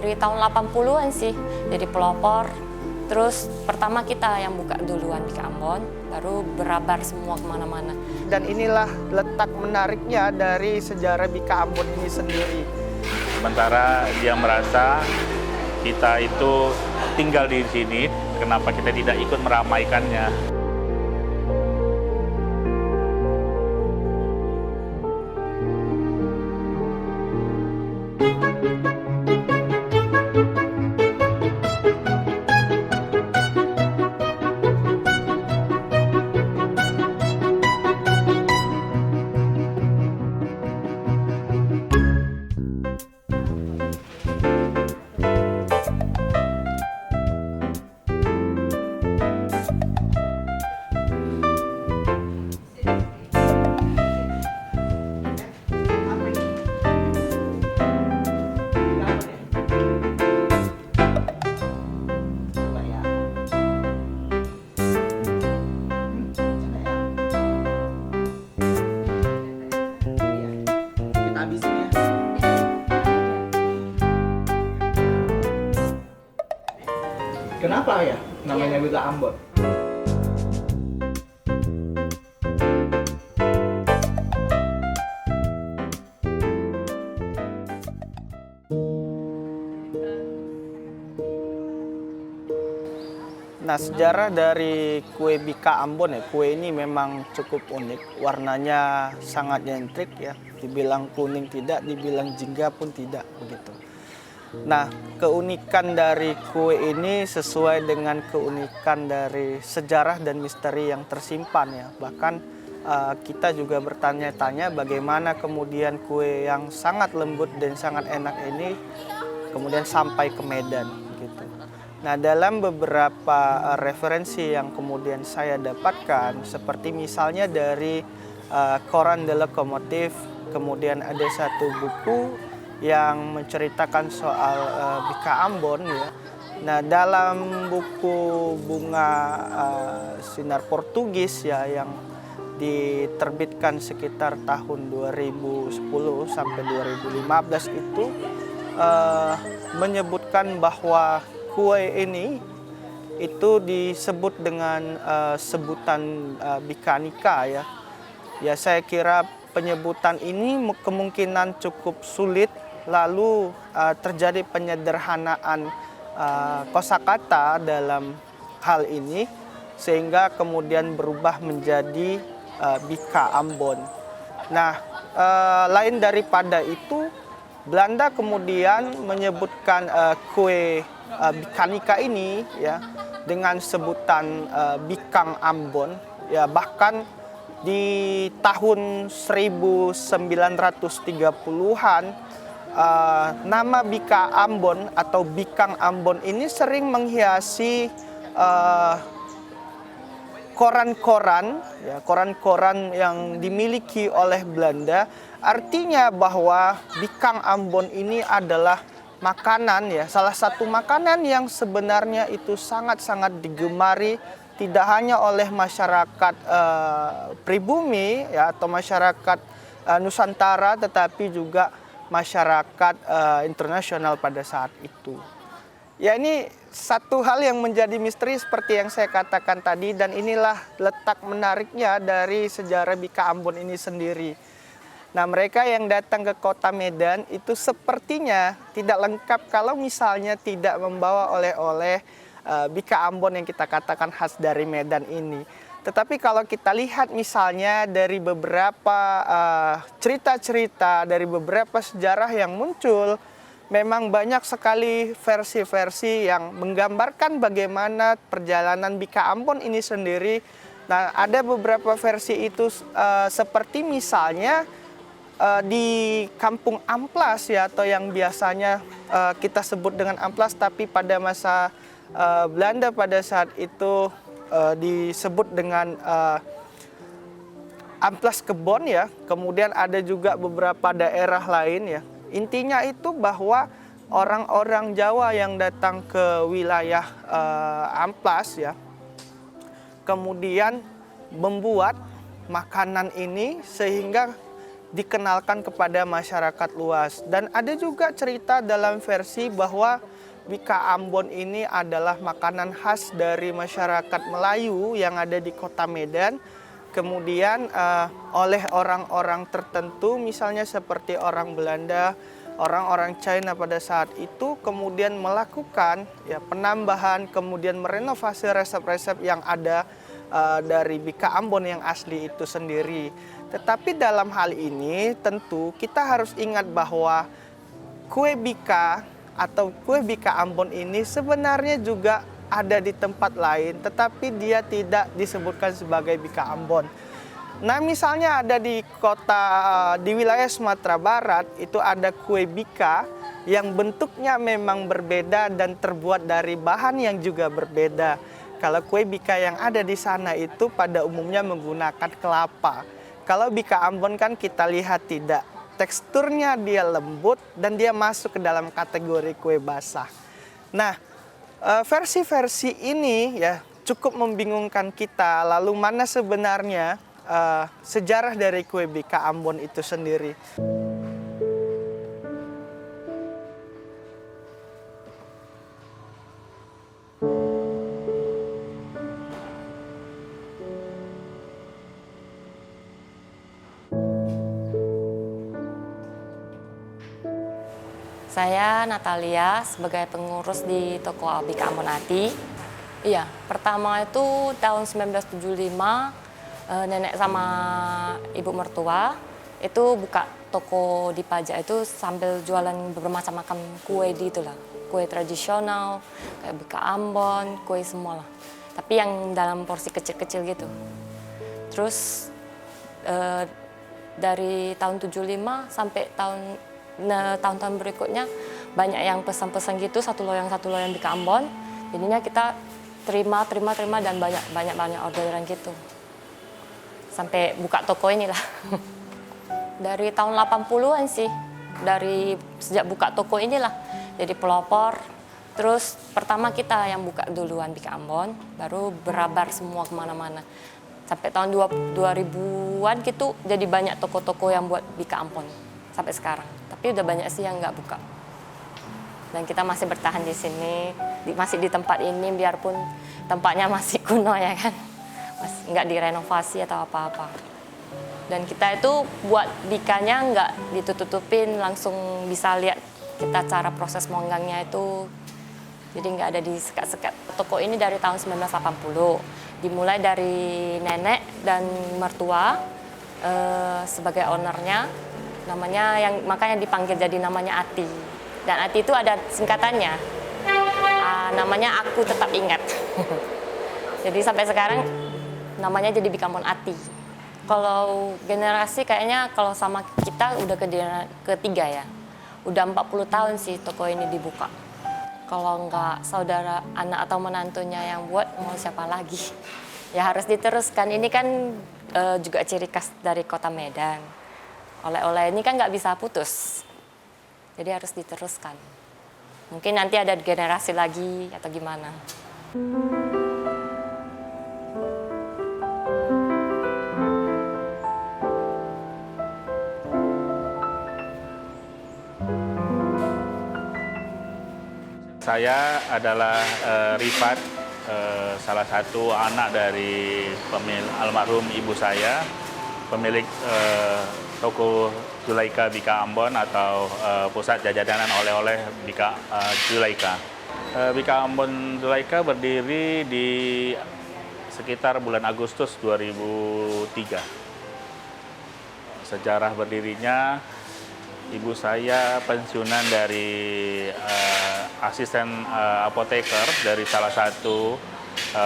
dari tahun 80-an sih, jadi pelopor. Terus pertama kita yang buka duluan di Ambon, baru berabar semua kemana-mana. Dan inilah letak menariknya dari sejarah Bika Ambon ini sendiri. Sementara dia merasa kita itu tinggal di sini, kenapa kita tidak ikut meramaikannya? Kenapa ya namanya Bika Ambon? Nah, sejarah dari kue Bika Ambon ya, kue ini memang cukup unik. Warnanya sangat nyentrik ya, dibilang kuning tidak, dibilang jingga pun tidak begitu. Nah, keunikan dari kue ini sesuai dengan keunikan dari sejarah dan misteri yang tersimpan ya. Bahkan kita juga bertanya-tanya bagaimana kemudian kue yang sangat lembut dan sangat enak ini kemudian sampai ke Medan gitu. Nah, dalam beberapa referensi yang kemudian saya dapatkan, seperti misalnya dari koran The Locomotive, kemudian ada satu buku yang menceritakan soal Bika Ambon ya. Nah, dalam buku Bunga Sinar Portugis ya yang diterbitkan sekitar tahun 2010 sampai 2015 itu menyebutkan bahwa kue ini itu disebut dengan sebutan Bikanika ya. Ya, saya kira penyebutan ini kemungkinan cukup sulit, lalu terjadi penyederhanaan kosakata dalam hal ini sehingga kemudian berubah menjadi Bika Ambon. Nah, lain daripada itu, Belanda kemudian menyebutkan kue Bikanika ini ya dengan sebutan Bikang Ambon ya. Bahkan di tahun 1930-an nama Bika Ambon atau Bikang Ambon ini sering menghiasi koran-koran ya, koran-koran yang dimiliki oleh Belanda. Artinya bahwa Bikang Ambon ini adalah makanan ya, salah satu makanan yang sebenarnya itu sangat-sangat digemari tidak hanya oleh masyarakat pribumi ya atau masyarakat Nusantara, tetapi juga masyarakat internasional pada saat itu. Ya, ini satu hal yang menjadi misteri seperti yang saya katakan tadi, dan inilah letak menariknya dari sejarah Bika Ambon ini sendiri. Nah, mereka yang datang ke kota Medan itu sepertinya tidak lengkap kalau misalnya tidak membawa oleh-oleh Bika Ambon yang kita katakan khas dari Medan ini. Tetapi kalau kita lihat misalnya dari beberapa cerita-cerita, dari beberapa sejarah yang muncul, memang banyak sekali versi-versi yang menggambarkan bagaimana perjalanan Bika Ambon ini sendiri. Nah, ada beberapa versi itu seperti misalnya di Kampung Amplas ya, atau yang biasanya kita sebut dengan Amplas, tapi pada masa Belanda pada saat itu disebut dengan Amplas Kebon ya. Kemudian ada juga beberapa daerah lain ya. Intinya itu bahwa orang-orang Jawa yang datang ke wilayah Amplas ya, kemudian membuat makanan ini sehingga dikenalkan kepada masyarakat luas. Dan ada juga cerita dalam versi bahwa bika Ambon ini adalah makanan khas dari masyarakat Melayu yang ada di kota Medan. Kemudian oleh orang-orang tertentu, misalnya seperti orang Belanda, orang-orang China pada saat itu kemudian melakukan penambahan, kemudian merenovasi resep-resep yang ada dari bika Ambon yang asli itu sendiri. Tetapi dalam hal ini tentu kita harus ingat bahwa kue bika atau kue bika Ambon ini sebenarnya juga ada di tempat lain, tetapi dia tidak disebutkan sebagai bika Ambon. Nah, misalnya ada di wilayah Sumatera Barat, itu ada kue bika yang bentuknya memang berbeda dan terbuat dari bahan yang juga berbeda. Kalau kue bika yang ada di sana itu pada umumnya menggunakan kelapa. Kalau bika Ambon kan kita lihat tidak. Teksturnya dia lembut dan dia masuk ke dalam kategori kue basah. Nah, versi-versi ini ya cukup membingungkan kita. Lalu mana sebenarnya sejarah dari kue bika Ambon itu sendiri? Saya Natalia sebagai pengurus di toko Bika Ambon Ati. Iya, pertama itu tahun 1975 nenek sama ibu mertua itu buka toko di Pajak itu sambil jualan bermacam-macam kue itulah. Kue tradisional, kayak Bika Ambon, kue semua lah. Tapi yang dalam porsi kecil-kecil gitu. Terus dari tahun 75 sampai tahun-tahun berikutnya banyak yang pesan-pesan gitu satu loyang Bika Ambon. Jadinya kita terima dan banyak orderan gitu. Sampai buka toko inilah. Dari tahun 80-an sih. Dari sejak buka toko inilah jadi pelopor. Terus pertama kita yang buka duluan Bika Ambon, baru berabar semua kemana-mana. Sampai tahun 2000-an gitu jadi banyak toko-toko yang buat Bika Ambon sampai sekarang. Tapi udah banyak sih yang nggak buka. Dan kita masih bertahan di sini, masih di tempat ini biarpun tempatnya masih kuno ya kan. Masih nggak direnovasi atau apa-apa. Dan kita itu buat bikanya nggak ditutup-tutupin, langsung bisa lihat kita cara proses monggangnya itu. Jadi nggak ada disekat-sekat. Toko ini dari tahun 1980. Dimulai dari nenek dan mertua sebagai ownernya. Makanya dipanggil jadi namanya Ati. Dan Ati itu ada singkatannya. Namanya Aku Tetap Ingat. Jadi sampai sekarang namanya jadi Bika Ambon Ati. Kalau generasi kayaknya kalau sama kita udah ketiga ya. Udah 40 tahun sih toko ini dibuka. Kalau nggak saudara, anak atau menantunya yang buat, mau siapa lagi? Ya harus diteruskan. Ini kan juga ciri khas dari kota Medan. Oleh-oleh ini kan nggak bisa putus, jadi harus diteruskan. Mungkin nanti ada generasi lagi atau gimana. Saya adalah Rifat, salah satu anak dari almarhum ibu saya, pemilik toko Zulaika Bika Ambon atau pusat jajanan oleh-oleh Bika Zulaika. Bika Ambon Zulaika berdiri di sekitar bulan Agustus 2003. Sejarah berdirinya, ibu saya pensiunan dari asisten apoteker dari salah satu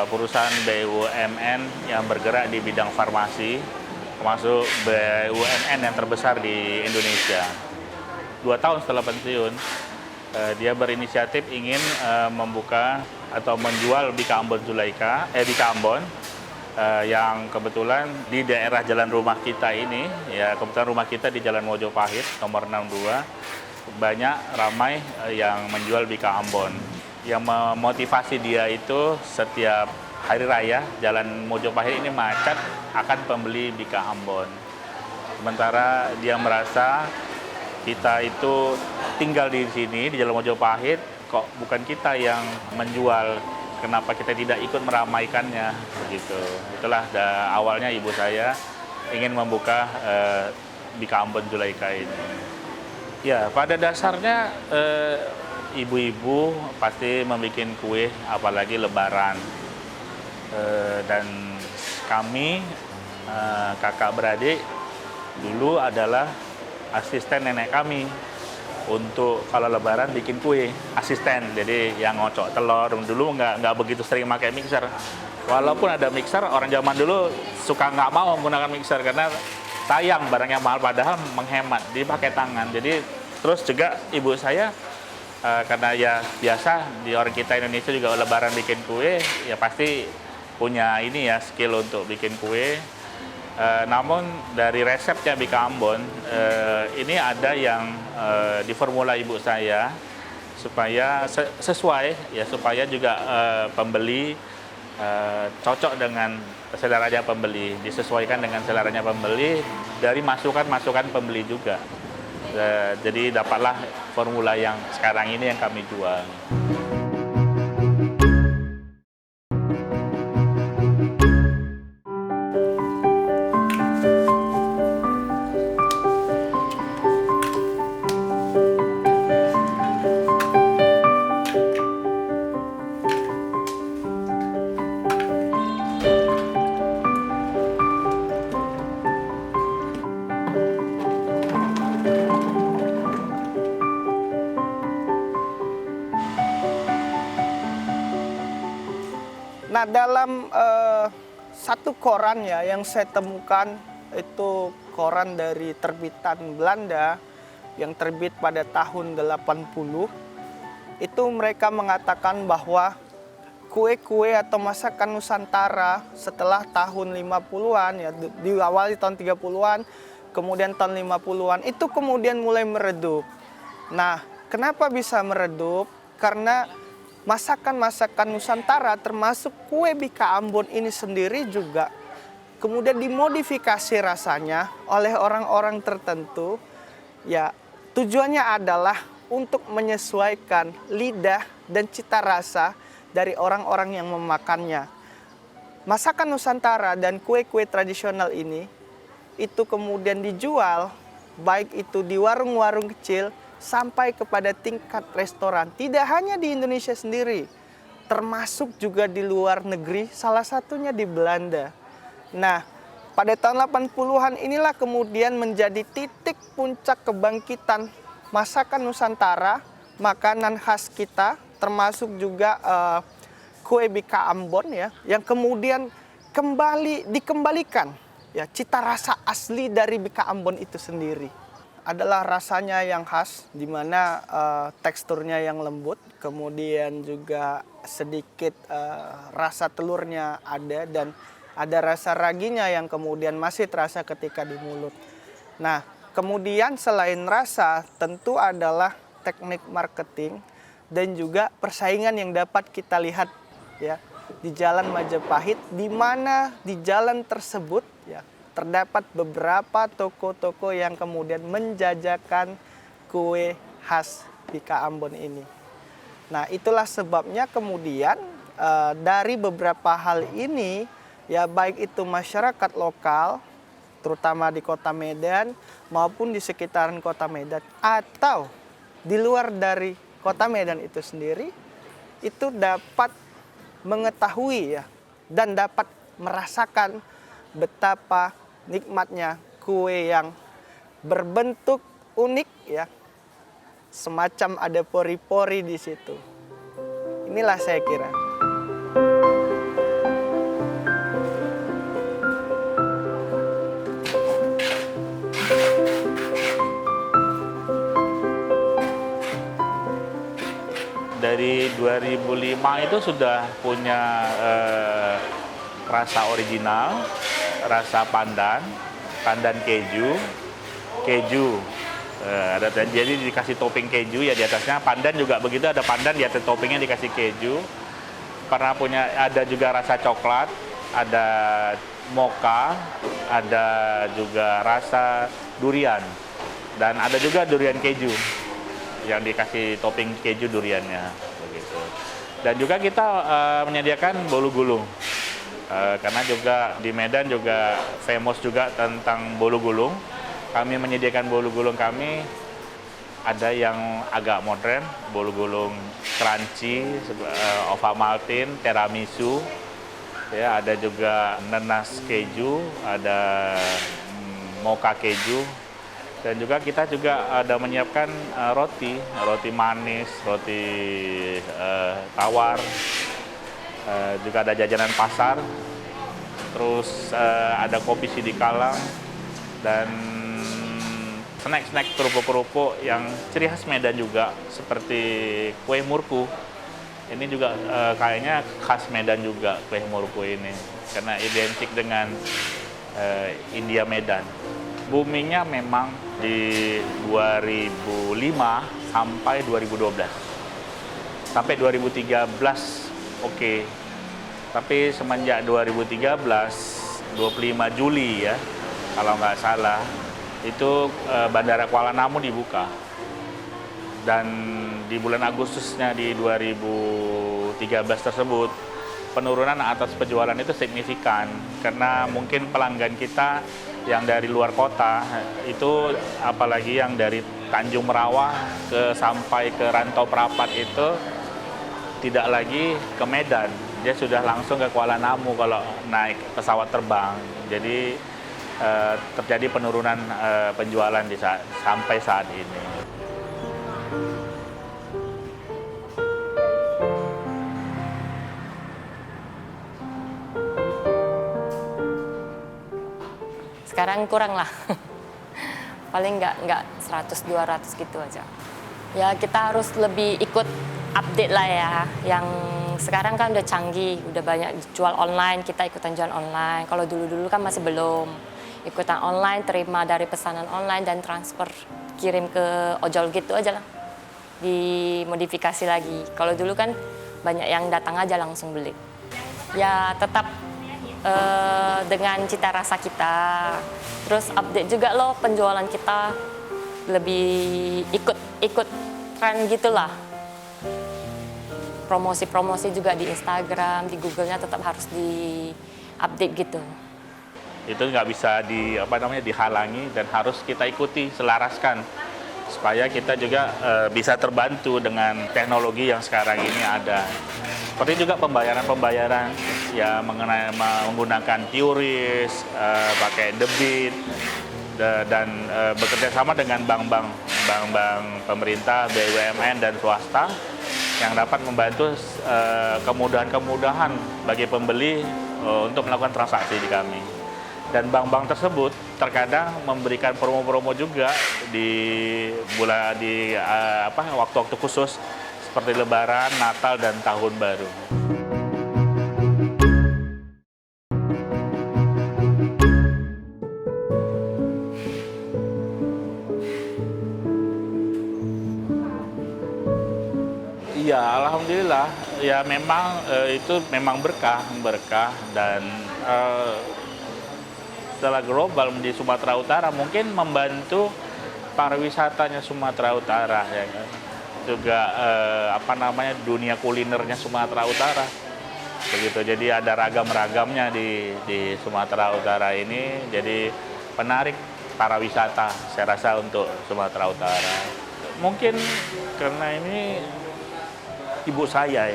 perusahaan BUMN yang bergerak di bidang farmasi, termasuk BUMN yang terbesar di Indonesia. 2 tahun setelah pensiun, dia berinisiatif ingin membuka atau menjual Bika Ambon Bika Ambon yang kebetulan di daerah jalan rumah kita ini, ya kebetulan rumah kita di Jalan Mojopahit nomor 62, banyak ramai yang menjual Bika Ambon. Yang memotivasi dia itu setiap hari raya Jalan Mojopahit ini macet akan pembeli Bika Ambon. Sementara dia merasa kita itu tinggal di sini, di Jalan Mojopahit, kok bukan kita yang menjual, kenapa kita tidak ikut meramaikannya, begitu. Itulah awalnya ibu saya ingin membuka Bika Ambon Zulaika ini. Ya, pada dasarnya ibu-ibu pasti membuat kue, apalagi Lebaran. Dan kami, kakak beradik, dulu adalah asisten nenek kami untuk kalau Lebaran bikin kue, asisten. Jadi yang ngocok telur, dulu nggak begitu sering pakai mixer. Walaupun ada mixer, orang zaman dulu suka nggak mau menggunakan mixer karena sayang barangnya mahal, padahal menghemat, dipakai tangan. Jadi terus juga ibu saya karena ya biasa di orang kita Indonesia juga Lebaran bikin kue, ya pasti punya ini ya skill untuk bikin kue. Namun dari resepnya Bika Ambon ini ada yang di formula ibu saya supaya sesuai ya, supaya juga pembeli cocok dengan seleranya pembeli, disesuaikan dengan seleranya pembeli dari masukan-masukan pembeli juga. Jadi dapatlah formula yang sekarang ini yang kami jual. Nah, dalam satu koran ya yang saya temukan, itu koran dari terbitan Belanda yang terbit pada tahun 80. Itu mereka mengatakan bahwa kue-kue atau masakan Nusantara setelah tahun 50-an ya, diawali tahun 30-an, kemudian tahun 50-an itu kemudian mulai meredup. Nah, kenapa bisa meredup? Karena masakan-masakan Nusantara termasuk kue Bika Ambon ini sendiri juga kemudian dimodifikasi rasanya oleh orang-orang tertentu. Ya, tujuannya adalah untuk menyesuaikan lidah dan cita rasa dari orang-orang yang memakannya. Masakan Nusantara dan kue-kue tradisional ini itu kemudian dijual baik itu di warung-warung kecil sampai kepada tingkat restoran. Tidak hanya di Indonesia sendiri, termasuk juga di luar negeri, salah satunya di Belanda. Nah, pada tahun 80-an inilah kemudian menjadi titik puncak kebangkitan masakan Nusantara, makanan khas kita, termasuk juga kue Bika Ambon ya, yang kemudian dikembalikan ya, cita rasa asli dari Bika Ambon itu sendiri. Adalah rasanya yang khas, di mana teksturnya yang lembut, kemudian juga sedikit rasa telurnya ada, dan ada rasa raginya yang kemudian masih terasa ketika di mulut. Nah, kemudian selain rasa, tentu adalah teknik marketing dan juga persaingan yang dapat kita lihat ya di Jalan Majapahit, di mana di jalan tersebut ya terdapat beberapa toko-toko yang kemudian menjajakan kue khas Bika Ambon ini. Nah, itulah sebabnya kemudian dari beberapa hal ini, ya baik itu masyarakat lokal, terutama di Kota Medan, maupun di sekitaran Kota Medan, atau di luar dari Kota Medan itu sendiri, itu dapat mengetahui ya, dan dapat merasakan betapa nikmatnya kue yang berbentuk unik ya, semacam ada pori-pori di situ. Inilah saya kira. Dari 2005 itu sudah punya rasa original, rasa pandan keju. Jadi dikasih topping keju ya di atasnya. Pandan juga begitu, ada pandan di atas toppingnya dikasih keju. Karena ada juga rasa coklat, ada mocha, ada juga rasa durian, dan ada juga durian keju yang dikasih topping keju duriannya begitu. Dan juga kita menyediakan bolu gulung. Karena juga di Medan juga famous juga tentang bolu gulung. Kami menyediakan bolu gulung kami ada yang agak modern, bolu gulung crunchy, ova maltin, tiramisu, ya ada juga nanas keju, ada mocha keju, dan juga kita juga ada menyiapkan roti manis, roti tawar. Juga ada jajanan pasar, terus ada kopi sidikalang, dan snack-snack kerupuk-kerupuk yang ciri khas Medan juga, seperti kue murku. Ini juga kayaknya khas Medan juga, kue murku ini, karena identik dengan India Medan. Boomingnya memang di 2005 sampai 2012. Sampai 2013 oke. Tapi semenjak 2013, 25 Juli ya, kalau nggak salah, itu Bandara Kuala Namu dibuka. Dan di bulan Agustusnya di 2013 tersebut, penurunan atas penjualan itu signifikan. Karena mungkin pelanggan kita yang dari luar kota, itu apalagi yang dari Tanjung Merawah sampai ke Rantau Prapat itu, tidak lagi ke Medan, dia sudah langsung ke Kuala Namu kalau naik pesawat terbang. Jadi terjadi penurunan penjualan sampai saat ini. Sekarang kurang lah, paling nggak 100-200 gitu aja. Ya kita harus lebih ikut update lah ya, yang sekarang kan udah canggih, udah banyak jual online, kita ikutan jual online. Kalau dulu-dulu kan masih belum, ikutan online, terima dari pesanan online dan transfer, kirim ke ojol gitu aja lah, dimodifikasi lagi. Kalau dulu kan banyak yang datang aja langsung beli. Ya tetap dengan cita rasa kita, terus update juga loh penjualan kita, lebih ikut tren gitulah. Promosi-promosi juga di Instagram, di Google-nya tetap harus di-update gitu. Itu nggak bisa dihalangi dan harus kita ikuti, selaraskan supaya kita juga bisa terbantu dengan teknologi yang sekarang ini ada. Seperti juga pembayaran ya menggunakan QRIS, pakai debit, dan bekerja sama dengan bank-bank pemerintah, BUMN dan swasta yang dapat membantu kemudahan-kemudahan bagi pembeli untuk melakukan transaksi di kami. Dan bank-bank tersebut terkadang memberikan promo-promo juga di waktu-waktu khusus seperti Lebaran, Natal, dan Tahun Baru. Iya, alhamdulillah. Ya memang itu memang berkah dan setelah global di Sumatera Utara mungkin membantu pariwisatanya Sumatera Utara ya kan. Juga dunia kulinernya Sumatera Utara. Begitu. Jadi ada ragam-ragamnya di Sumatera Utara ini, jadi penarik para wisata saya rasa untuk Sumatera Utara. Mungkin karena ini ibu saya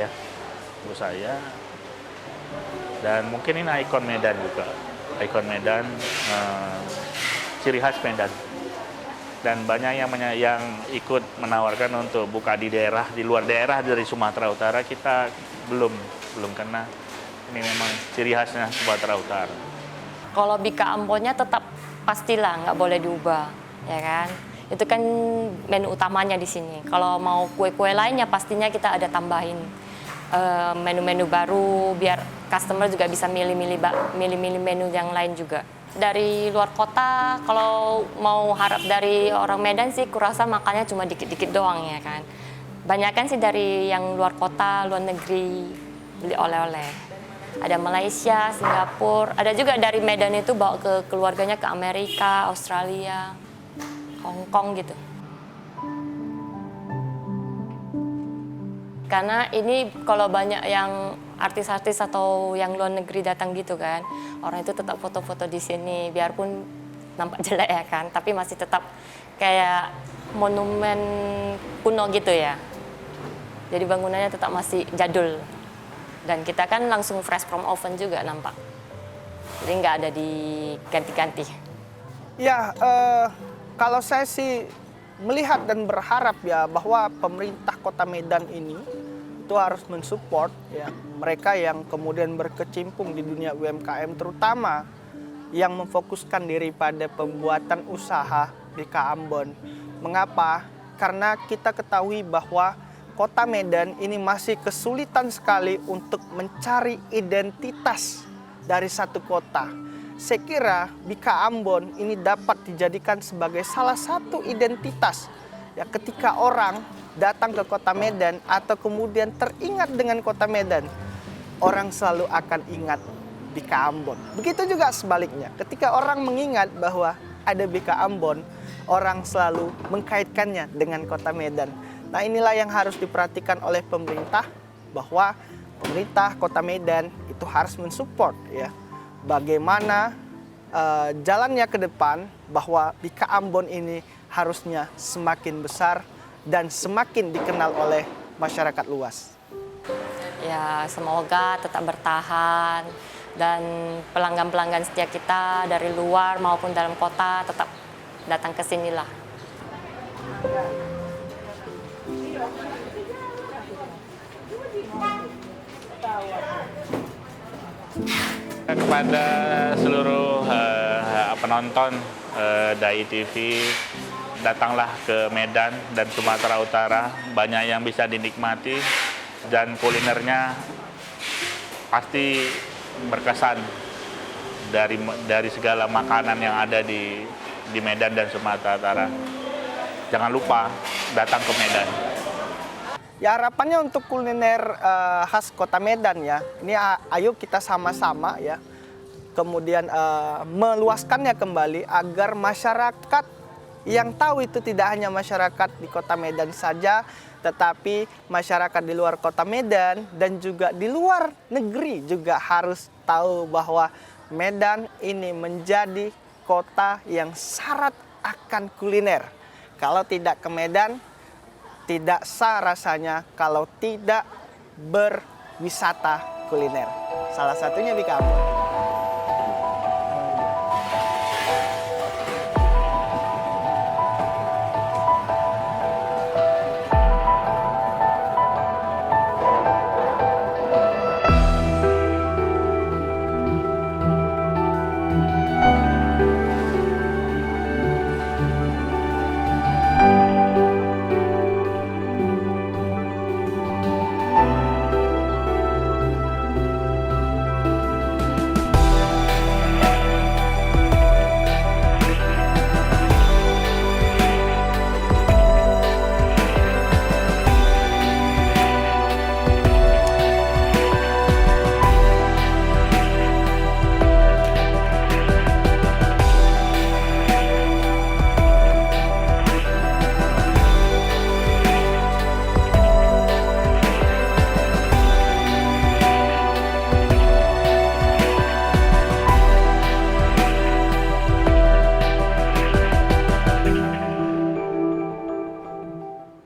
dan mungkin ini ikon Medan juga, ikon Medan, ciri khas Medan, dan banyak yang ikut menawarkan untuk buka di luar daerah dari Sumatera Utara. Kita belum karena ini memang ciri khasnya Sumatera Utara. Kalau Bika Ambonnya tetap pastilah nggak boleh diubah, ya kan? Itu kan menu utamanya di sini. Kalau mau kue-kue lainnya pastinya kita ada tambahin menu-menu baru biar customer juga bisa milih-milih menu yang lain juga. Dari luar kota kalau mau harap dari orang Medan sih kurasa makannya cuma dikit-dikit doang ya kan. Banyakan sih dari yang luar kota, luar negeri beli oleh-oleh. ada Malaysia, Singapura, ada juga dari Medan itu bawa ke keluarganya ke Amerika, Australia, Hong Kong gitu. Karena ini kalau banyak yang artis-artis atau yang luar negeri datang gitu kan, orang itu tetap foto-foto di sini, biarpun nampak jelek ya kan, tapi masih tetap kayak monumen kuno gitu ya. Jadi bangunannya tetap masih jadul. Dan kita kan langsung fresh from oven juga nampak. Jadi nggak ada diganti-ganti. Ya, kalau saya sih melihat dan berharap ya bahwa pemerintah Kota Medan ini itu harus mensupport ya mereka yang kemudian berkecimpung di dunia UMKM, terutama yang memfokuskan diri pada pembuatan usaha BK Ambon. Mengapa? Karena kita ketahui bahwa Kota Medan ini masih kesulitan sekali untuk mencari identitas dari satu kota. Saya kira BK Ambon ini dapat dijadikan sebagai salah satu identitas ya ketika orang datang ke Kota Medan atau kemudian teringat dengan Kota Medan, orang selalu akan ingat BK Ambon. Begitu juga sebaliknya, ketika orang mengingat bahwa ada BK Ambon, orang selalu mengkaitkannya dengan Kota Medan. Nah, inilah yang harus diperhatikan oleh pemerintah, bahwa pemerintah Kota Medan itu harus mensupport ya bagaimana jalannya ke depan, bahwa BK Ambon ini harusnya semakin besar dan semakin dikenal oleh masyarakat luas. Ya semoga tetap bertahan dan pelanggan-pelanggan setia kita dari luar maupun dalam kota tetap datang ke sinilah. Kepada seluruh penonton Dai TV, datanglah ke Medan dan Sumatera Utara, banyak yang bisa dinikmati dan kulinernya pasti berkesan dari segala makanan yang ada di Medan dan Sumatera Utara. Jangan lupa datang ke Medan. Ya, harapannya untuk kuliner khas Kota Medan ya, ini ayo kita sama-sama ya, kemudian meluaskannya kembali agar masyarakat yang tahu itu tidak hanya masyarakat di Kota Medan saja, tetapi masyarakat di luar Kota Medan dan juga di luar negeri juga harus tahu bahwa Medan ini menjadi kota yang syarat akan kuliner. Kalau tidak ke Medan, tidak sah rasanya kalau tidak berwisata kuliner. Salah satunya di kampung.